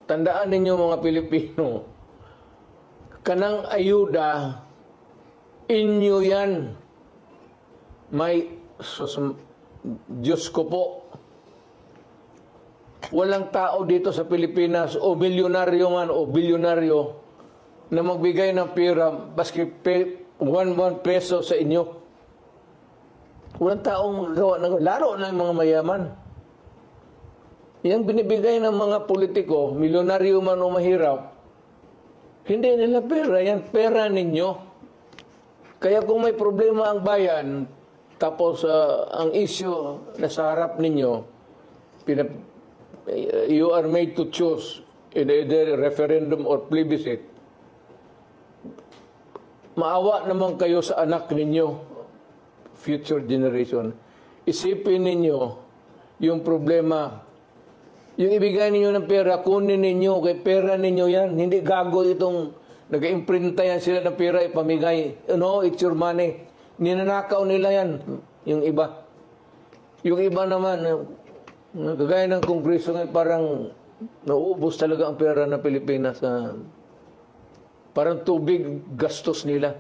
tandaan ninyo mga Pilipino, kanang ayuda, inyo yan. May, Diyos ko po, walang tao dito sa Pilipinas, o milyonaryo man o bilyonaryo, na magbigay ng pera, baski 1 peso sa inyo. Walang taong magawa ng laro na yung mga mayaman. Yang binibigay ng mga politiko, milyonaryo man o mahirap, hindi nila pera, yan pera ninyo. Kaya kung may problema ang bayan, tapos ang issue na sa harap ninyo, you are made to choose in either referendum or plebiscite, maawa naman kayo sa anak ninyo, future generation. Isipin ninyo yung problema. Yung ibigay ninyo ng pera, kunin ninyo, kay pera ninyo yan. Hindi gago itong nag-imprinta yan sila ng pera, ipamigay. No, it's your money. Ninanakaw nila yan, yung iba. Yung iba naman, kagaya ng Kongreso ngayon, parang nauubos talaga ang pera ng Pilipinas. Parang tubig gastos nila.